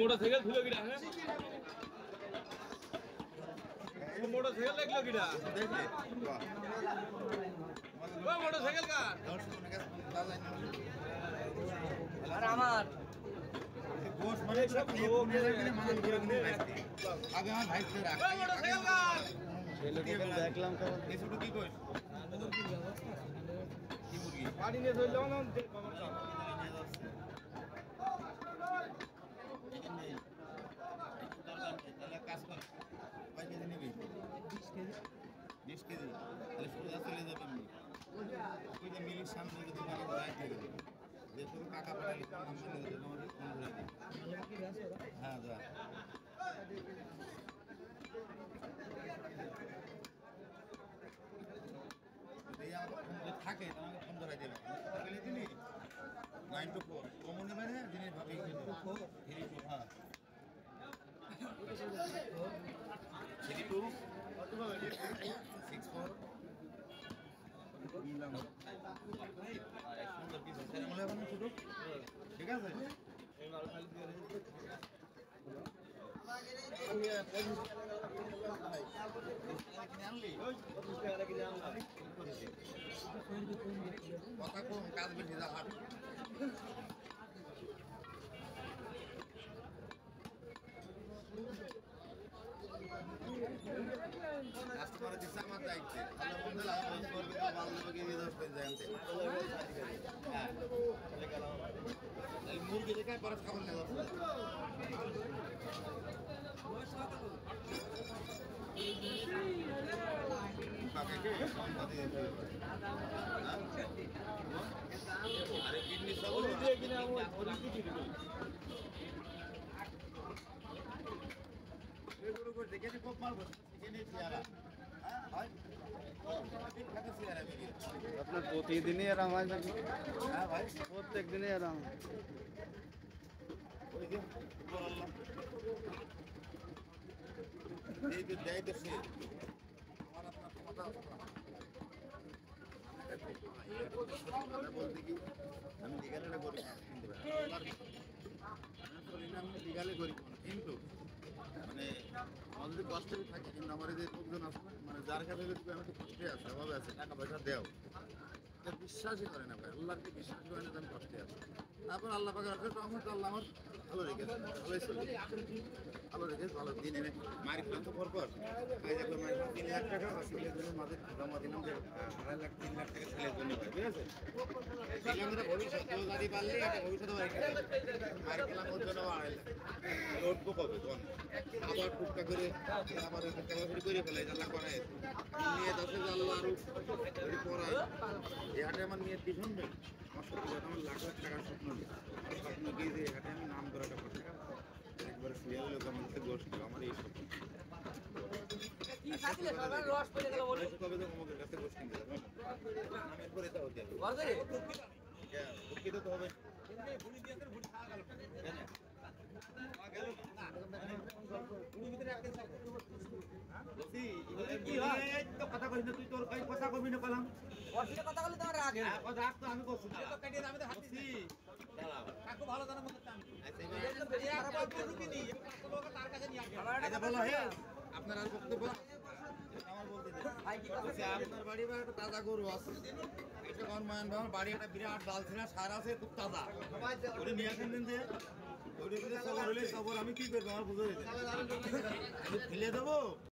motorcycle ছিল কিনা হ্যাঁ মোটরসাইকেল লাগলো কিনা দেখলে ও মোটরসাইকেল কা আর আমার গোশ মানে সব লোক নিয়ে গেলে মানান করে নিয়ে আসছে আগে আমার ভাইকে রাখ ও মোটরসাইকেল কা ছেলেকে দেখলাম তো এই ছোট কি কইছ কি মুরগি পানি নিয়ে চললাম না তাহলে কাজ কর কয় কেজি নিবি 20 কেজি তাহলে সোজা চলে যাবে এমনি ওই যে মিলির সামনে যদি দোকানে যায় থেকে যে তোর কাকা পাঠালে কোন নাম শুনে যে তোমার ফোন করে দিই হ্যাঁ যা এই আমার ফোন যদি থাকে তাহলে ফোন ধরে দেবে গেলে দিনি 9 to 4 কমন নেবে না দিনের ভাবে 3 to হ্যাঁ 3 to 6 4 ঠিক আছে কথা কম কাজ বেশি যা হাট কাস্টমার দিছে আমার দায়িত্বে ভালো মন্দ লাগে করবে তো ভালো লাগে এই দশ করে যায় আনতে হ্যাঁ এই মুরগি দেখে পরে খাবার না যাচ্ছে কাকে কে সম্পত্তি আরে কিডনি সব দিয়ে কিনা ওই এগুলো করে দেখে খুব মাল বসে এখানে চেয়ারা হ্যাঁ ভাই খাতে চেয়ারা বেরিয়ে আপনার প্রতিদিনই আরাম হয় নাকি হ্যাঁ ভাই প্রত্যেক দিনই আরাম ওই যে বললাম এই যে দেয় তো সে আমার আপনার কথা বলতে কি আমি লিগালে করি কিন্তু আমি লিগালে করি কিন্তু মানে আমাদের যদি কষ্টে থাকে কিন্তু আমার যে লোকজন আছে মানে যার কাছে যদি আমি তো কষ্টে আছে অভাবে আছে টাকা পয়সা দেও বিশ্বাসই করে না ভাই আল্লাহকে বিশ্বাস করে না আমি কষ্টে আছি তারপর আল্লাহ পাকে রাখে তো আমার ভালো রেখেছে ভালোই চলে ভালো রেখেছে ভালো দিন এনে মায়ের প্রান্ত পরপর ভাই দেখো মায়ের 3 লাখ টাকা ছেলের জন্য মাঝে জমা দিলাম যে 2.5 লাখ 3 লাখ টাকা ছেলের জন্য ভাই ঠিক আছে ছেলেমেয়েরা ভবিষ্যৎ গাড়ি পারলে একটা ভবিষ্যৎ মায়ের খেলাম ওর জন্য উঠবো কবে কোন আবার টুকটা করে আবার টাকা করে ফেলে আল্লাহ করায় নিয়ে 10,000 আল্লাহ আরো পড়ায় এই হাটে আমার মেয়ের কি শুনবে আমার সত্যি কথা আমার লাখ লাখ টাকার স্বপ্ন নেই আমার স্বপ্ন কি যে হাটে আমি নাম করা টাকা একবারে সিরিয়াল লোক আমার কাছে গোষ্ঠ আমার এই স্বপ্ন কবে তো আমাদের কাছে গোষ্ঠ কিনতে যাবো নামের পরে এটা হতে হবে তো হবে কথা কইস না তুই তোর কথা কবি না কলাম কথা বলে তোমার রাগ রাগ তো আমি করছি ভালো জানার মতো বলো হে আপনার আর বক্তব্য আমার বলতে আপনার বাড়ি বা একটা তাজা গরু আছে এটা কোন মান বাড়ি একটা বিরাট ডাল ছিল সার আছে খুব তাজা ওটা নিয়ে আসেন দিন যে ওটা সবর হলে সবর আমি কি করবো আমার বুঝে যেতে আমি ফেলে দেবো